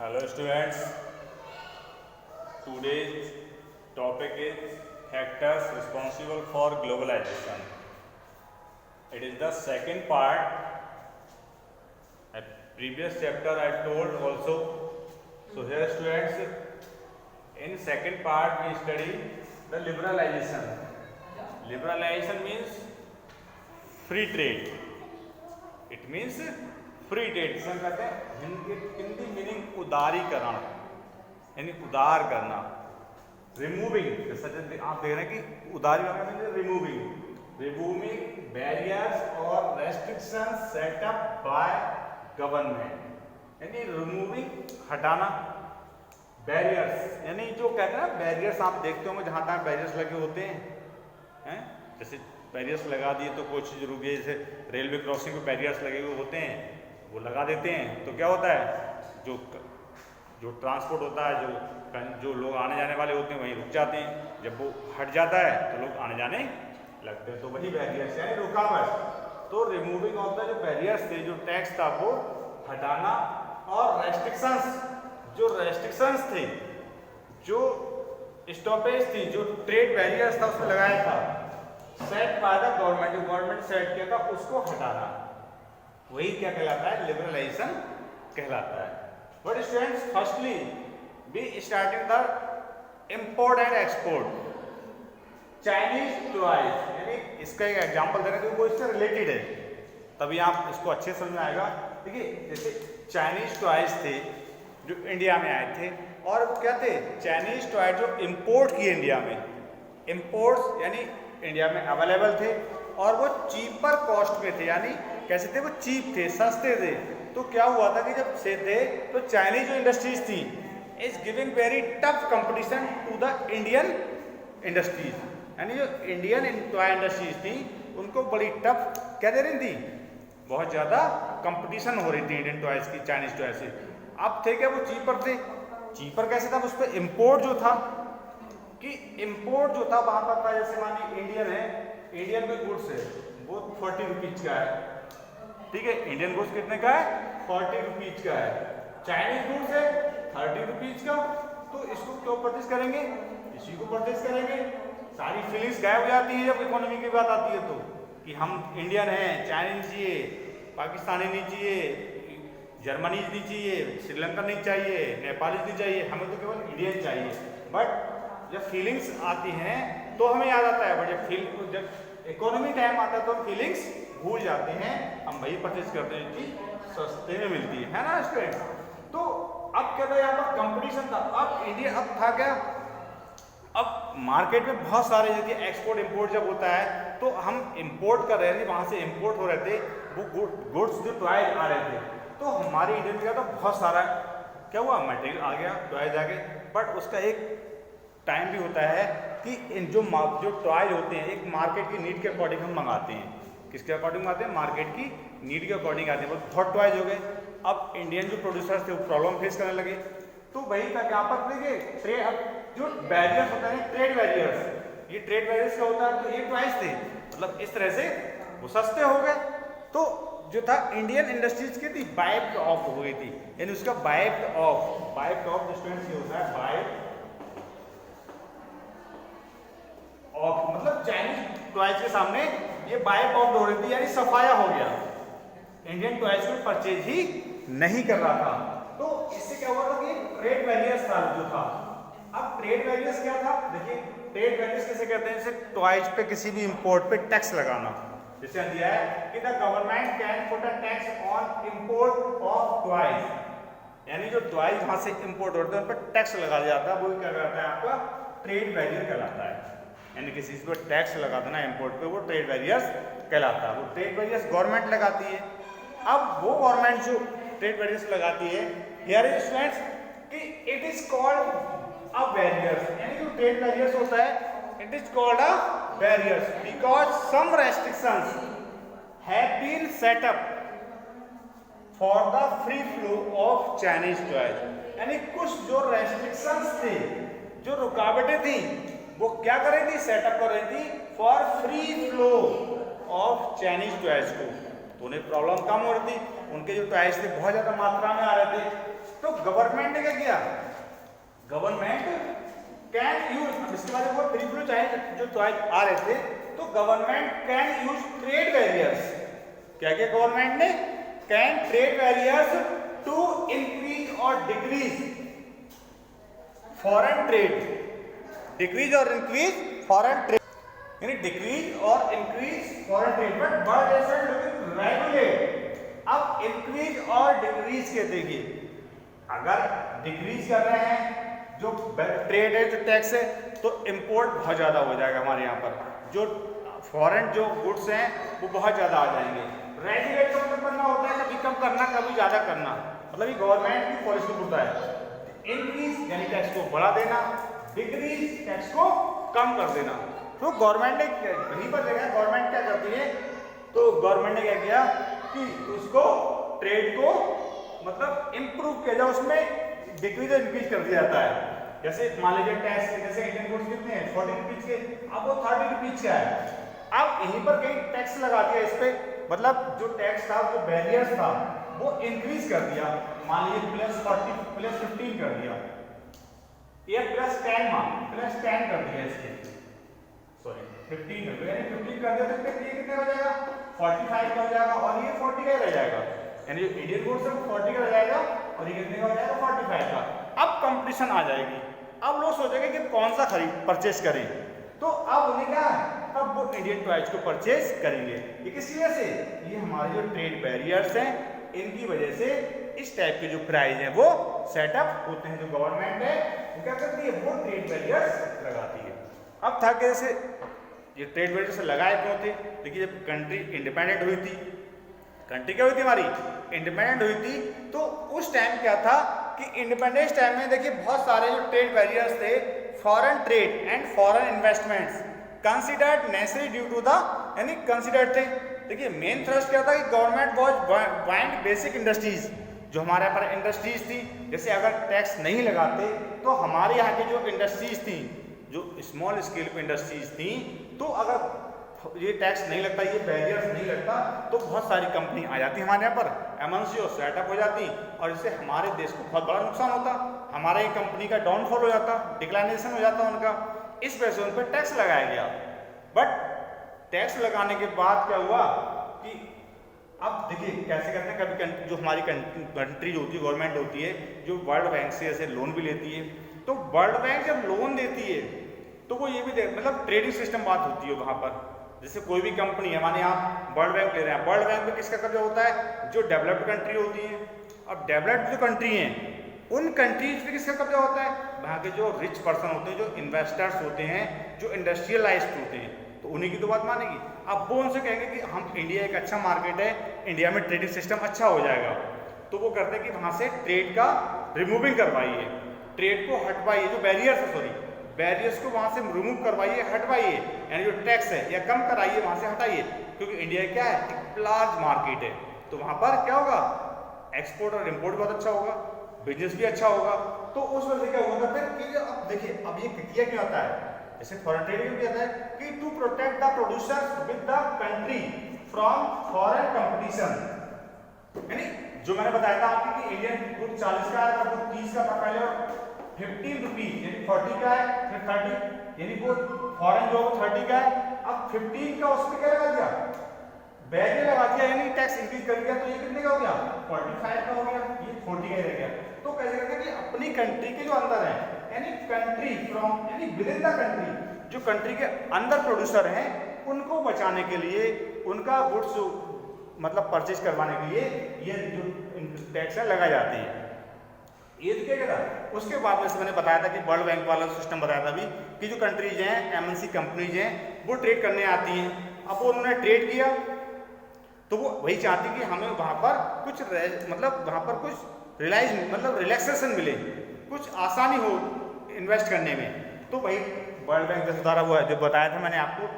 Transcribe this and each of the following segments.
Hello students, today's topic is factors responsible for globalization. It is the second part. At previous chapter I told also. So here students, in second part we study the liberalization. Liberalization means free trade. It means free trade जिसे कहते हैं Hindi meaning उदारीकरण, यानी उदार करना, removing. जैसा आप देख रहे हैं कि उदारी रिमूविंग बैरियर्स और restrictions set up by government, यानी रिमूविंग हटाना, बैरियर्स यानी जो कहते हैं ना बैरियर्स आप देखते होंगे जहाँ तक बैरियर्स लगे होते हैं, जैसे बैरियर्स लगा दिए तो कोई चीज़ रुक गई, जैसे रेलवे क्रॉसिंग पे बैरियर्स लगे हुए होते हैं वो लगा देते हैं तो क्या होता है जो ट्रांसपोर्ट होता है, जो लोग आने जाने वाले होते हैं वहीं रुक जाते हैं। जब वो हट जाता है तो लोग आने जाने लगते हैं, तो वही बैरियर्स यानी रुकावट। तो रिमूविंग ऑफ द जो बैरियर्स थे, जो टैक्स था वो हटाना, और रेस्ट्रिक्शंस थे, जो स्टॉपेज थी, जो ट्रेड बैरियर्स था उसमें लगाया था, सेट बाय द गवर्नमेंट, जो गवर्नमेंट सेट किया था उसको हटाना, वही क्या कहलाता है, लिबरलाइजेशन कहलाता है। But students, firstly be starting the import and export Chinese toys, यानी इसका एक एग्जांपल दे रहे हैं वो इससे रिलेटेड है, तभी आप इसको अच्छे समझ में आएगा। देखिए जैसे चाइनीज टॉयज थे जो इंडिया में आए थे, और वो क्या थे, चाइनीज टॉय जो इंपोर्ट किए इंडिया में, इंपोर्ट्स यानी इंडिया में अवेलेबल थे और वो चीपर कॉस्ट में थे, यानी कैसे थे, वो चीप थे, सस्ते थे। तो क्या हुआ था कि जब से थे तो चाइनीज जो इंडस्ट्रीज थी is giving very tough competition to the Indian industries, यानी जो इंडियन टॉय इंडस्ट्रीज थी उनको बड़ी टफ क्या दे रही थी, बहुत ज़्यादा कंपटीशन हो रही थी इंडियन टॉयज की चाइनीज टॉय से। अब थे क्या, वो चीपर थे। चीपर कैसे था, उस पर इम्पोर्ट जो था, कि इम्पोर्ट जो था वहाँ पर था, जैसे मानिए इंडियन है, इंडियन कोई गुड्स है वो 40 रुपीज़ का है, ठीक है, इंडियन गुड्स कितने का है, 40 रुपीज़ का है। चाइनीज गुड्स है 30 रुपीज़ का, तो इसको क्यों परचेज करेंगे, इसी को परचेज करेंगे। सारी फीलिंग्स गायब हो जाती है जब इकोनॉमी की बात आती है, तो कि हम इंडियन हैं, चाइनीज चाहिए, पाकिस्तानी नहीं चाहिए, जर्मनीज नहीं चाहिए, श्रीलंका नहीं चाहिए, नेपालीज नहीं चाहिए, हमें तो केवल इंडियन चाहिए। बट जब फीलिंग्स आती हैं तो हमें याद आता है, बट जब इकोनॉमी टाइम आता है तो हम फीलिंग्स भूल जाते हैं, हम वही परचेज करते हैं कि सस्ते में मिलती है ना स्टूडेंट। तो अब क्या था, यहाँ पर कंपटीशन था। अब इंडिया अब था क्या, अब मार्केट में बहुत सारे, जैसे एक्सपोर्ट इंपोर्ट जब होता है तो हम इंपोर्ट कर रहे थे, वहाँ से इंपोर्ट हो रहे थे वो गुड्स जो टॉयज आ रहे थे, तो हमारी इंडिया में क्या था, बहुत सारा क्या हुआ, मटेरियल आ गया, टॉयज आ गए। बट उसका एक टाइम भी होता है कि इन जो टॉयज होते हैं एक मार्केट की नीड के अकॉर्डिंग हम मंगाते हैं। किसके अकॉर्डिंग आते हैं, मार्केट की नीड के अकॉर्डिंग आते हैं। बहुत टॉयज हो गए, अब इंडियन जो प्रोड्यूसर्स थे वो प्रॉब्लम फेस करने लगे। तो वही था यहाँ पर देखिए ट्रेड, अब जो बैरियर्स होता है ट्रेड बैरियर्स, ये ट्रेड बैरियर्स क्या होता है, तो ये टॉयज थे, मतलब इस तरह से वो सस्ते हो गए। तो जो था इंडियन इंडस्ट्रीज की थी बाइप्ड ऑफ हो गई थी, यानी उसका बाइप्ड ऑफ स्टूडेंट्स ये होता है बाइप्ड ऑफ, मतलब चाइनीज टॉयज के सामने ये बाइप ऑफ हो रही थी, यानी सफाया हो गया, इंडियन टॉयज को परचेज ही नहीं कर रहा था। तो इससे क्या हुआ था कि ट्रेड बैरियर्स था जो था। अब ट्रेड बैरियर्स क्या था, देखिए ट्रेड बैरियर्स किसे कहते हैं, जैसे टॉयज पे किसी भी इंपोर्ट पे टैक्स लगाना, जैसे दिया है कि the government can put a tax on import of toys, यानी जो टॉयज वहां से इंपोर्ट होते हैं उन पर टैक्स लगा दिया जाता है, वो क्या कहता है आपका ट्रेड बैरियर कहलाता है। यानी किसी चीज पर टैक्स लगा देना इंपोर्ट पे, वो ट्रेड बैरियर्स कहलाता है। वो ट्रेड बैरियर्स गवर्नमेंट लगाती है। अब वो गवर्नमेंट जो ट्रेड बैरियर्स लगाती है, हियर इज स्टूडेंट्स कि it is called a barriers, यानी जो ट्रेड बैरियर्स होता है it is called a barriers because some restrictions have been set up for the free flow of Chinese toys, यानी कुछ जो रेस्ट्रिक्शंस थे, जो रुकावटें थी, वो क्या कर रही थी, सेटअप कर रही थी for free flow of Chinese toys को। तो उन्हें प्रॉब्लम कम हो रही थी, उनके जो टॉयज थे बहुत ज़्यादा मात्रा में आ रहे थे, तो गवर्नमेंट ने गवर्नमेंट कैन यूज, अब इसके बाद वो फ्री फ्लो चाहे जो चॉइस आ रहे थे, तो government can use trade barriers, क्या क्या गवर्नमेंट ने, can trade barriers to increase और डिक्रीज फॉरेन ट्रेड, डिक्रीज और इंक्रीज फॉरेन ट्रेड, यानी डिक्रीज और increase foreign trade, but world asset looking regulate. अब इंक्रीज और डिक्रीज के देखिए, अगर डिक्रीज कर रहे हैं जो ट्रेड है, जो टैक्स है, तो इंपोर्ट बहुत ज़्यादा हो जाएगा हमारे यहाँ पर, जो फॉरेन जो गुड्स हैं वो बहुत ज़्यादा आ जाएंगे। रेगुलेट कब करना होता है, कभी कम करना कभी ज़्यादा करना, मतलब ये गवर्नमेंट की पॉलिसी होता है। इंक्रीज यानी टैक्स को बढ़ा देना, डिक्रीज टैक्स को कम कर देना। तो गवर्नमेंट ने वहीं पर देखा गवर्नमेंट क्या करती है, तो गवर्नमेंट ने क्या किया कि उसको ट्रेड को मतलब इम्प्रूव किया जाए, उसमें डिक्रीज और इंक्रीज कर दिया जाता है। जैसे मान लीजिए टैक्स, जैसे इंडियन गुड्स कितने हैं 40 रुपीज के, अब वो 30 रुपीज का है, अब यहीं पर कहीं टैक्स लगा दिया इस पे, मतलब जो टैक्स था, जो बैरियर्स था वो इंक्रीज कर दिया, मान लीजिए +40 +15 कर दिया, ये +10 कर दिया इसके, सॉरी 15 कर दिया, यानी 15 कर दिया तो ये कितने हो जाएगा 45 का हो जाएगा, और ये 40 का रह जाएगा, यानी जो इंडियन गुड्स है 40 का रह जाएगा और ये कितने का हो जाएगा 45 का। अब कंपटीशन आ जाएगी, अब लोग सोचेंगे कि कौन सा परचेज करें, तो अब उन्हें क्या है, अब वो इंडियन टॉयज को परचेज करेंगे। ये किस वजह से, ये हमारे जो ट्रेड बैरियर्स हैं इनकी वजह से इस टाइप के जो प्राइस हैं वो सेटअप होते हैं। जो गवर्नमेंट है वो क्या करती है, वो ट्रेड बैरियर्स लगाती है। अब था कैसे ये ट्रेड बैरियर्स लगाए क्यों थे, देखिए जब कंट्री इंडिपेंडेंट हुई थी, कंट्री क्या हुई थी हमारी, इंडिपेंडेंट हुई थी, तो उस टाइम क्या था कि इंडिपेंडेंस टाइम में देखिए बहुत सारे जो ट्रेड बैरियर्स थे, foreign trade and foreign investments considered necessary due to the, यानी कंसिडर्ड थे। देखिए मेन थ्रस्ट क्या था कि government was bind basic industries, जो हमारे यहाँ पर इंडस्ट्रीज थी, जैसे अगर टैक्स नहीं लगाते तो हमारे यहाँ की जो इंडस्ट्रीज थी, जो स्मॉल स्केल पे इंडस्ट्रीज थी, तो अगर ये टैक्स नहीं लगता, ये बैरियर्स नहीं लगता, तो बहुत सारी कंपनी आ जाती हमारे यहाँ पर, एमएनसी और सेटअप हो जाती, और इससे हमारे देश को बहुत बड़ा नुकसान होता, हमारे कंपनी का डाउनफॉल हो जाता, डिक्लाइनेशन हो जाता उनका। इस वजह से उन पर टैक्स लगाया गया। बट टैक्स लगाने के बाद क्या हुआ कि अब देखिए कैसे करते हैं, कभी जो हमारी कंट्री जो होती है, गवर्नमेंट होती है, जो वर्ल्ड बैंक से ऐसे लोन भी लेती है, तो वर्ल्ड बैंक जब लोन देती है तो वो ये भी मतलब ट्रेडिंग सिस्टम बात होती है वहाँ पर। जैसे कोई भी कंपनी है, माने आप वर्ल्ड बैंक ले रहे हैं, वर्ल्ड बैंक में किसका कब्जा होता है, जो डेवलप्ड कंट्री होती है। अब डेवलप्ड जो कंट्री हैं उन कंट्रीज पे किसका कब्जा होता है, वहाँ के जो रिच पर्सन होते हैं, जो इन्वेस्टर्स होते हैं, जो इंडस्ट्रियलाइज्ड होते हैं, तो उन्हीं की तो बात मानेगी। अब वो उनसे कहेंगे कि हम इंडिया एक अच्छा मार्केट है, इंडिया में ट्रेडिंग सिस्टम अच्छा हो जाएगा, तो वो करते हैं कि वहाँ से ट्रेड का रिमूविंग करवाइए, ट्रेड को हटवाइए, जो बैरियर्स है सॉरी बैरियर्स को वहाँ से रिमूव करवाइए, हटवाइए, यानी जो टैक्स है या कम कराइए, वहाँ से हटाइए, क्योंकि इंडिया क्या है, एक लार्ज मार्केट है, तो वहाँ पर क्या होगा, एक्सपोर्ट और इम्पोर्ट बहुत अच्छा होगा, बिजनेस भी अच्छा होगा। तो उस वजह से क्या होगा फिर कि अब देखिए अब ये किया क्या होता है, जैसे फॉरेन ट्रेड में कहता है कि to protect the producers with the country from foreign competition, यानी जो मैंने बताया था आपको कि इंडियन गुड 40 का है, तब 30 का था पहले, 15 रुपीज यानी 40 का है, फिर 30 यानी वो फॉरेन जो 30 का है, अब 15 का उस पर क्या लगा दिया, बैरियर लगा दिया, यानी टैक्स इंक्रीज कर दिया, तो ये कितने का हो गया 45 का हो गया, ये 40 का रह गया। तो कैसे करते हैं कि अपनी कंट्री के जो अंदर है, यानी कंट्री फ्रॉम यानी विद इन द कंट्री, जो कंट्री के अंदर प्रोड्यूसर हैं उनको बचाने के लिए, उनका गुड्स मतलब परचेज करवाने के लिए ये जो टैक्स है लगाई जाती है। ये तो क्या था, उसके बाद में से मैंने बताया था कि वर्ल्ड बैंक वाला सिस्टम बताया था अभी कि जो कंट्रीज हैं, एमएनसी कंपनीज हैं, वो ट्रेड करने आती हैं। अब वो उन्होंने ट्रेड किया तो वो वही चाहती कि हमें वहाँ पर कुछ मतलब वहाँ पर कुछ मतलब रिलैक्सेशन मिले, कुछ आसानी हो इन्वेस्ट करने में। तो वही वर्ल्ड बैंक जैसे द्वारा वो है जो बताया था मैंने आपको,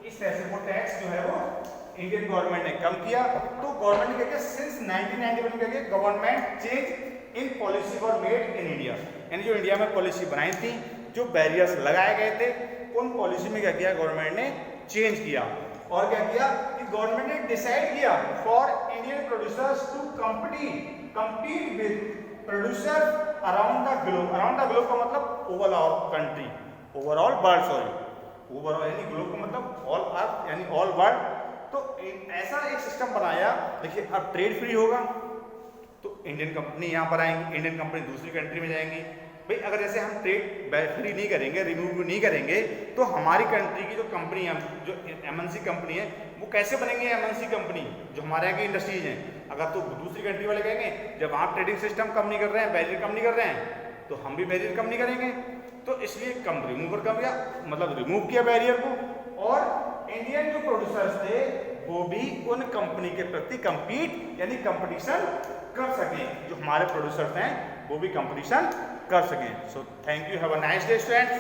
इस तरह से वो टैक्स जो है वो इंडियन गवर्नमेंट ने कम किया। तो गवर्नमेंट ने क्या किया, सिंस 1991 क्या किया, government change in policy for made in India, यानी जो इंडिया में पॉलिसी बनाई थी, जो बैरियर्स लगाए गए थे, उन पॉलिसी में क्या किया गवर्नमेंट ने चेंज किया। और क्या किया कि गवर्नमेंट ने डिसाइड किया for Indian producers to compete with producer around the globe का मतलब overall country, overall world, sorry overall यानी ग्लोब का मतलब ऑल अर्थ यानी ऑल वर्ल्ड। तो ऐसा एक सिस्टम बनाया। देखिए अब ट्रेड फ्री होगा तो इंडियन कंपनी यहाँ पर आएंगी, इंडियन कंपनी दूसरी कंट्री में जाएंगी। भाई अगर जैसे हम ट्रेड फ्री नहीं करेंगे, रिमूव नहीं करेंगे, तो हमारी कंट्री की जो कंपनी है, जो एमएनसी कंपनी है, वो कैसे बनेंगे एमएनसी कंपनी जो हमारे यहाँ की इंडस्ट्रीज हैं। अगर तो दूसरी कंट्री वाले कहेंगे जब आप ट्रेडिंग सिस्टम कम नहीं कर रहे हैं, बैरियर कम नहीं कर रहे हैं, तो हम भी बैरियर कम नहीं करेंगे। तो इसलिए कम रिमूवर कम किया, मतलब रिमूव किया बैरियर को। और इंडियन जो प्रोड्यूसर्स थे वो भी उन कंपनी के प्रति कंपीट यानी कंपटीशन कर सकें, जो हमारे प्रोड्यूसर्स हैं वो भी कंपटीशन कर सकें। So thank you, have a nice day students.